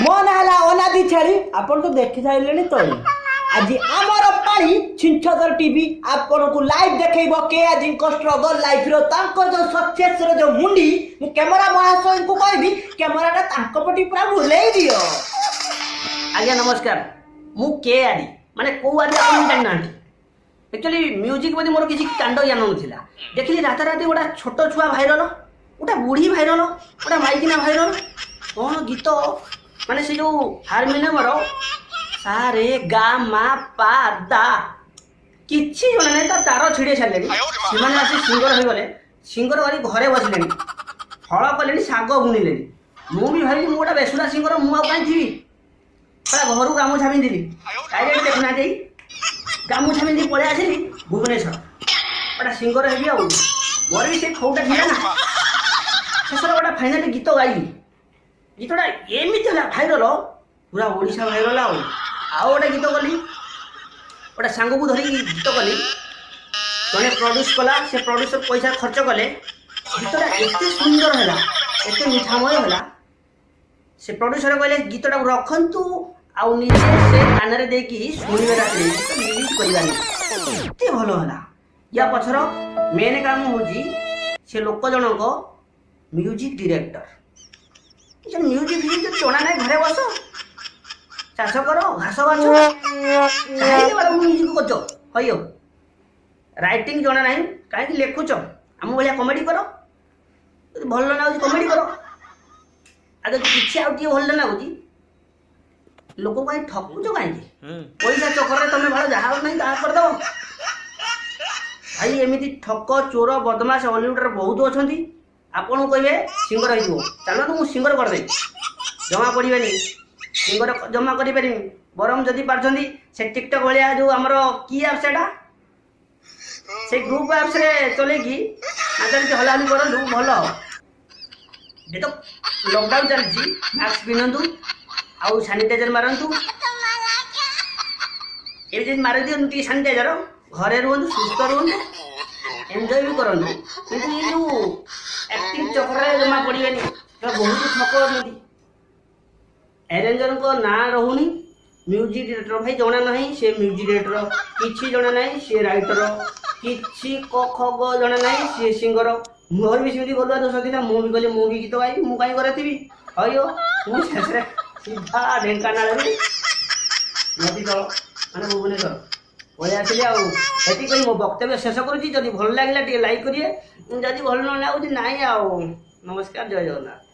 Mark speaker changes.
Speaker 1: ମୋ ନାଁ ହେଲା ଅନାଦି ଛାଡ଼ି ଆପଣ ତ ଦେଖି ସାରିଲେଣି ତଳି ଆଜି ଆମର ପାଳି ଛିଞ୍ଚଦର ଟିଭି ଆପଣଙ୍କୁ ଲାଇଭ୍ ଦେଖେଇବ କେ ଆଜିଙ୍କ ଷ୍ଟ୍ରଗଲ ଲାଇଫର ତାଙ୍କ ଯୋଉ ସକ୍ସେସର ଯୋଉ ମୁଣ୍ଡି ମୁଁ କ୍ୟାମେରା ମହାଶୟଙ୍କୁ କହିବି କ୍ୟାମେରାଟା ତାଙ୍କ ପଟି ପୁରା ବୁଲେଇ ଦିଅ। ଆଜ୍ଞା ନମସ୍କାର, ମୁଁ କେ ଆଦି ମାନେ କୋଉ ଆଦି ଆପଣ ଜାଣିନାହାନ୍ତି। एक्चुअली म्यूजिक बदे मोर किसी कांड ज्ञान नथिला देखली राताराति गोटा छोट छुआ भाइराल गोटा बुढ़ी भाइराल गोटा माइकिना भाइराल कौन गीत माने से जो हारमोनियम रो सा रे गा मा पा दा किछि जने नै ता तार छिड़े छालेनी से माने आसी सिंगर होई गले सिंगर वाली घरे बसलेनी फळ कलेनी साग बुनिलेनी मु भी भाई मु गोटा बेसुरा सिंगर मु आ काई थी परा घरु गामु छामी दिली डायरेक्ट देखना देई गामुछा में पड़े आसली भुवनेश्वर गोटा सिंगर हेबी आउ मोर भी से खौटा थिला ना शेषर गोटा फाइनाल गीत गाइली गीतटा एमिति हला भाइरल पूरा ओडिशा भाइरल आउ गोटे गीत कली गोटा सांग को धरी गीत कली जने प्रोड्यूस कला से प्रोड्यूसर पैसा खर्च कले गीतटा एते सुंदर हला एते मिठामय हला से प्रोड्यूसर कहले गीतटा रखंतु आउ निजे से कानरे देकी सुनिबे रात्री म्यूजिक करिबानी एते भलो हला या पछर मेन काम होजी से लोक जनक म्यूजिक डायरेक्टर जे म्यूजिक भिडियो चोना नै घरे बसो चाष करो घास बाछो काहे वाला म्यूजिक करछो हयो राइटिंग जणा नै काहे कि लेखुछो हम भलिया कॉमेडी करो भलो ना होजी कॉमेडी करो आगे किछि आउटी भलो ना होजी लोक कहीं ठकुच कहीं पैसा चक्कर तुम भाई जहाँ नहीं ता कर दो भाई एमती ठक चोर बदमाश हॉलीवुड बहुत अच्छा आपन कहे सिंगर हो चलो तो मुझे सिंगर करदे जमा पड़े सिंगर जमा करें बरम जदि पार्टी से टिकटक भाया जो आमर की आप से ग्रुप एप्स रे चले कि नाचा हलाहली करूँ भल ये तो लॉकडाउन चलती मास्क पिंधु आउ सैनिटाइजर मारंतु ए दिन मार दियो टी सैनिटाइजर घरे रुहंतु सुस्थ रुहंतु एंजॉय भी करंतु किंतु ये जो एक्टिंग चक्कर जमा पड़िबेनी तो बहुत ठक होती अरेंजर को ना रहुनी म्यूजिक डायरेक्टर भाई जणा नहीं से म्यूजिक डायरेक्टर किछि जणा नहीं से राइटर किछि क ख ग जणा नहीं से सिंगर मोर भी सेमती बोलवा दोष थिला मु भी कहले मु भी गीत गाई मु काई करथिबी हयो मु शेषरे सीधा ढेंकानाल नदी तल माने भुवनेश्वर पड़े आसली आती कही मो वक्तव्य शेष करुँच जदि भल लगे लाइक करिए जदि भल न लगुच ना नमस्कार जय जगन्नाथ।